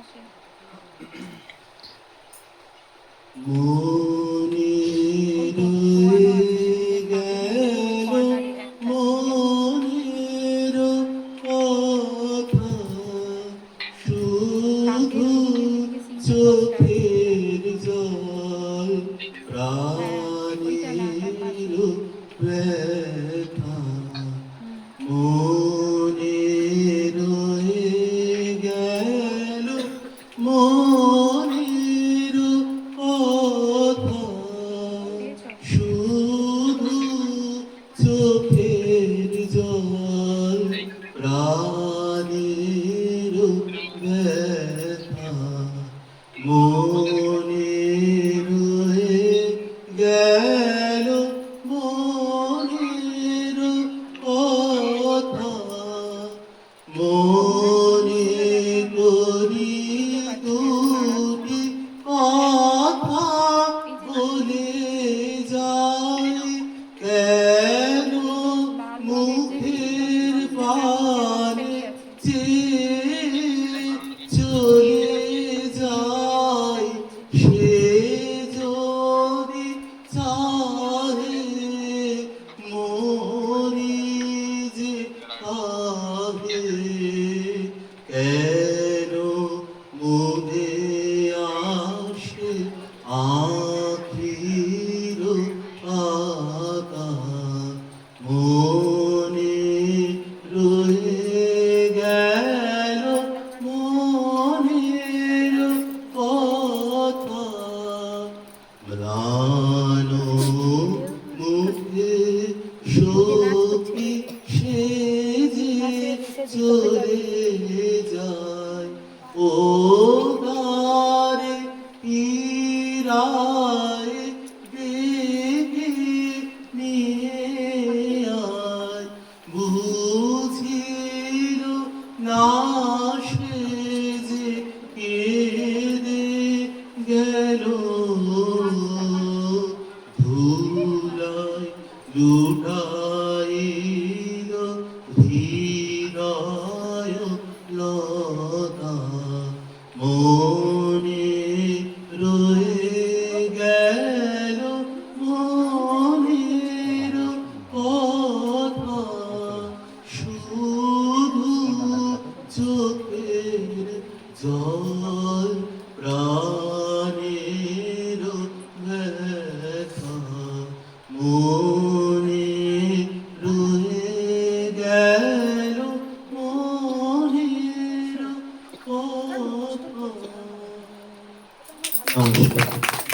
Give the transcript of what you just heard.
পাশে। মনে ওই তো শোয়ানো রয়ে আছে শুধু বাথরুমের ওই গেল কর্নারে একটা দিকে। মনের কথা কাকের শুধু এদিকে সিঙ্গেল বক্সটা আছে। চোখের জল হ্যাঁ, ওইটা না, তার প্রাণীর পাশে। ব্যথা হুম। মনে রয়ে গেল মনের কথা পেয়েছো? শুধু চোখের জল প্রাণীর ব্যথা মনে রয়ে গেল মনের কথা ফোনটা মনে তুলে দেখো, আমি করি বুঝতে পারছি না এত নাড়াচ্ছ। দুটি কথা এই যে বলে যায় কেন লাল রঙের যে মুখের বক্সটা নিচে পানে বক্সেরই আছে। চেয়ে এটা চলে এরকম যায় দেখাচ্ছে। সে যদি চাহে মরি যে কাহে কেন মুদে আসে আখির পাতা মনে রয়ে গেল মনের কথা ম্লান মুখে ওকে নাচ করছে। সখী সেজে নাচের শেষে কবে যাবে? চলে যায় ও গারে পীরায় ডেকে নিয়ে আয় বুঝিল না সে যে কেঁদে গেল ধুলায় লুটাইল হৃদয় লতা মনে রয়ে গেল মনের কথা শুধু চোখের জল প্রাণের ব্যথা মনে রয়ে গেল মনের কথা। নমস্কার।